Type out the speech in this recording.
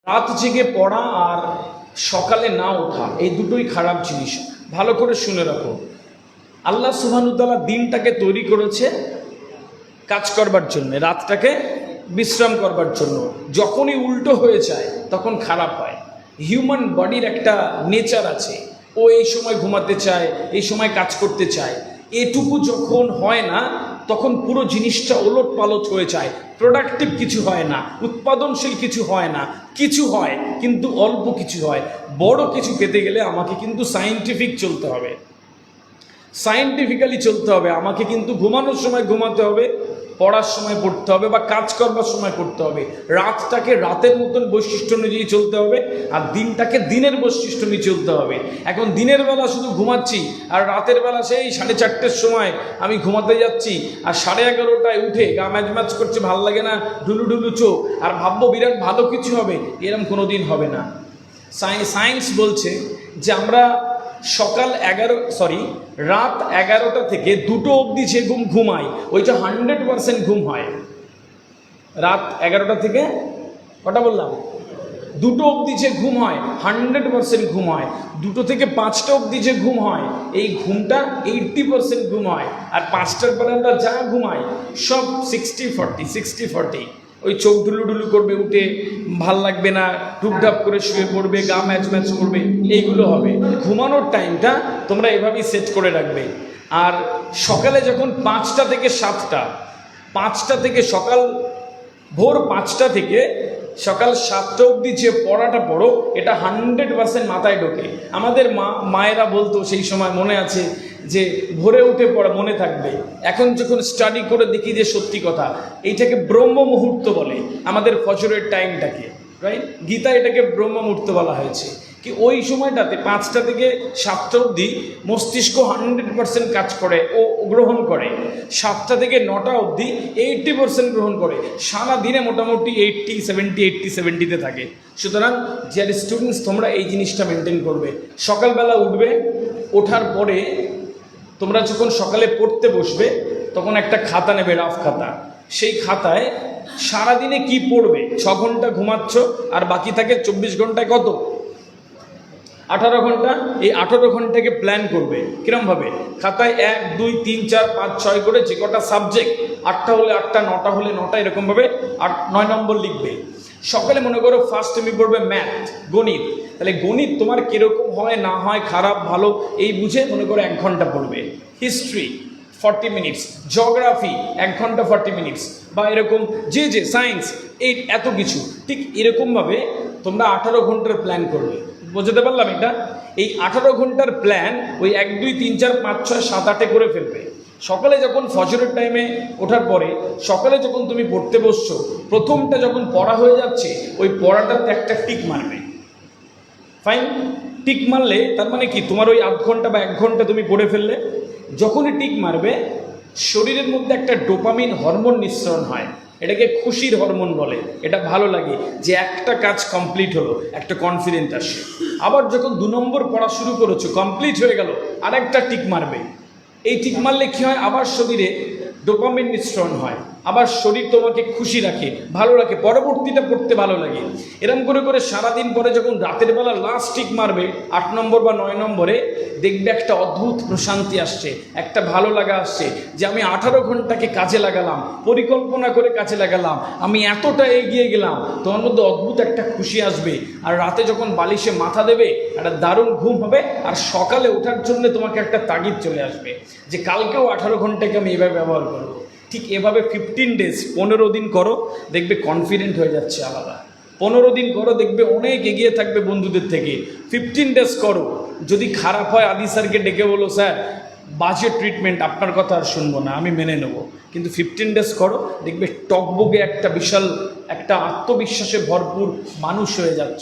রাত জেগে পড়া আর সকালে না ওঠা এই দুটোই খারাপ জিনিস। ভালো করে শুনে রাখো, আল্লাহ সুবহানাহু ওয়া তাআলা দিনটাকে তৈরি করেছে কাজ করবার জন্য, রাতটাকে বিশ্রাম করবার জন্য। যখনই উল্টো হয়ে যায় তখন খারাপ হয়। হিউম্যান বডির একটা নেচার আছে, ও এই সময় ঘুমাতে চায়, এই সময় কাজ করতে চায়। এটুকু যখন হয় না তখন পুরো জিনিসটা ওলট পালট হয়ে যায়, প্রোডাক্টিভ কিছু হয় না, উৎপাদনশীল কিছু হয় না। কিছু হয় কিন্তু অল্প কিছু হয়। বড় কিছু পেতে গেলে আমাকে কিন্তু সায়েন্টিফিক চলতে হবে, সায়েন্টিফিক্যালি চলতে হবে। আমাকে কিন্তু ঘুমানোর সময় ঘুমাতে হবে, পড়ার সময় পড়তে হবে, বা কাজ করবার সময় করতে হবে। রাতটাকে রাতের মতন বৈশিষ্ট্য অনুযায়ী চলতে হবে, আর দিনটাকে দিনের বৈশিষ্ট্য নিয়ে চলতে হবে। এখন দিনের বেলা শুধু ঘুমাচ্ছি, আর রাতের বেলা সেই 4:30-র সময় আমি ঘুমাতে যাচ্ছি, আর 11:30টায় উঠে গা ম্যাচ ম্যাচ করছে, ভাল লাগে না, ঢুলু ঢুলু চোখ, আর ভাববো বিরাট ভালো কিছু হবে, এরম কোনো দিন হবে না। সায়েন্স বলছে যে আমরা রাত 11টা থেকে 2টো অবধি যে ঘুমাই, ওইটা 100% ঘুম হয়। রাত 11টা থেকে কটা বললাম, 2টো অবধি যে ঘুম হয় 100% ঘুম হয়। 2টো থেকে 5টা অবধি যে ঘুম হয়, এই ঘুমটা 80% ঘুম হয়। আর 5টার পরে আমরা যা ঘুমাই সব 60-40। ওই চোখ ঢুলু ঢুলু করবে, উঠে ভাল লাগবে না, টুকঢাপ করে শুয়ে পড়বে, গা ম্যাচ ম্যাচ করবে, এইগুলো হবে। ঘুমানোর টাইমটা তোমরা এভাবেই সেট করে রাখবে। আর সকালে যখন 5টা থেকে 7টা, 5টা থেকে ভোর 5টা থেকে সকাল 7টা অবধি যে পড়াটা পড়ো, এটা 100% মাথায় ঢোকে। আমাদের মায়েরা বলতো সেই সময়, মনে আছে, যে ভোরে উঠে পড়া মনে থাকবে। এখন যখন স্টাডি করে দেখি যে সত্যি কথা, এইটাকে ব্রহ্ম মুহূর্ত বলে, আমাদের ফজরের টাইমটাকে, রাইট? গীতা এটাকে ব্রহ্ম মুহূর্ত বলা হয়েছে। কি ওই সময়টাতে 5টা থেকে 7টা অবধি মস্তিষ্ক 100% কাজ করে, ও গ্রহণ করে। 7টা থেকে 9টা অবধি 80% গ্রহণ করে। সারা দিনে মোটামুটি 80-70-80-70-তে থাকে। সুতরাং যার স্টুডেন্টস, তোমরা এই জিনিসটা মেনটেন করবে। সকালবেলা উঠবে, ওঠার পরে তোমরা যখন সকালে পড়তে বসবে তখন একটা খাতা নেবে, রাফ খাতা। সেই খাতায় সারাদিনে কি পড়বে, 6 ঘন্টা ঘুমাচ্ছ আর বাকি থাকে 24 ঘন্টায় কত, 18 ঘন্টা। এই 18 ঘন্টাকে প্ল্যান করবে কিরমভাবে, খাতায় 1, 2, 3, 4, 5, 6 করে যে কটা সাবজেক্ট, 8টা হলে 8টা, 9টা হলে 9টা, এরকমভাবে 9 নম্বর লিখবে। সকালে মনে করো ফার্স্ট তুমি পড়বে ম্যাথ, গণিত। তাহলে গণিত তোমার কীরকম হয় না হয়, খারাপ ভালো এই বুঝে মনে করো 1 ঘন্টা পড়বে। হিস্ট্রি 40 মিনিটস, জিওগ্রাফি 1 ঘন্টা 40 মিনিটস, বা এরকম যে সায়েন্স, এই এত কিছু। ঠিক এরকমভাবে তোমরা 18 ঘন্টার প্ল্যান করবে। বুঝতে পারলাম এটা? এই 18 ঘন্টার প্ল্যান ওই 1, 2, 3, 4, 5, 6, 7, 8 করে ফেলবে। সকালে যখন ফজরের টাইমে ওঠার পরে, সকালে যখন তুমি পড়তে বসছো, প্রথমটা যখন পড়া হয়ে যাচ্ছে, ওই পড়াটাতে একটা টিক মারবে। ফাইন, টিক মারলে তার মানে কি, তোমার ওই 8 ঘন্টা বা 1 ঘন্টা তুমি পড়ে ফেললে। যখনই টিক মারবে, শরীরের মধ্যে একটা ডোপামিন হরমোন নিঃসরণ হয়, এটাকে খুশির হরমোন বলে। এটা ভালো লাগে যে একটা কাজ কমপ্লিট হলো, একটা কনফিডেন্ট আসে। আবার যখন 2 নম্বর পড়া শুরু করেছো, কমপ্লিট হয়ে গেল, আরেকটা টিক মারবে। এই টিক মারলে কী হয়, আবার শরীরে ডোপামিন নিঃসরণ হয়, আবার শরীর তোমাকে খুশি রাখে, ভালো রাখে, পরবর্তীটা পড়তে ভালো লাগে। এরম করে করে সারাদিন পরে যখন রাতের বেলা লাস্ট টিক মারবে 8 নম্বর বা 9 নম্বরে, দেখবে একটা অদ্ভুত প্রশান্তি আসছে, একটা ভালো লাগা আসছে, যে আমি 18 ঘন্টাকে কাজে লাগালাম, পরিকল্পনা করে কাজে লাগালাম, আমি এতটা এগিয়ে গেলাম। তোমার মধ্যে অদ্ভুত একটা খুশি আসবে। আর রাতে যখন বালিশে মাথা দেবে, একটা দারুণ ঘুম হবে। আর সকালে ওঠার জন্য তোমাকে একটা তাগিদ চলে আসবে যে কালকেও 18 ঘন্টাকে আমি এভাবে ব্যবহার করবো। ঠিক এভাবে 15 ডেজ, 15 দিন করো, দেখবে কনফিডেন্ট হয়ে যাচ্ছে আলাদা। 15 দিন করো, দেখবে অনেক এগিয়ে থাকবে বন্ধুদের থেকে। 15 ডেজ করো, যদি খারাপ হয় আদি স্যারকে ডেকে বলো, স্যার বাজে ট্রিটমেন্ট, আপনার কথা আর শুনবো না, আমি মেনে নেবো। কিন্তু 15 ডেজ করো, দেখবে টকবগে একটা বিশাল একটা আত্মবিশ্বাসে ভরপুর মানুষ হয়ে যাচ্ছে।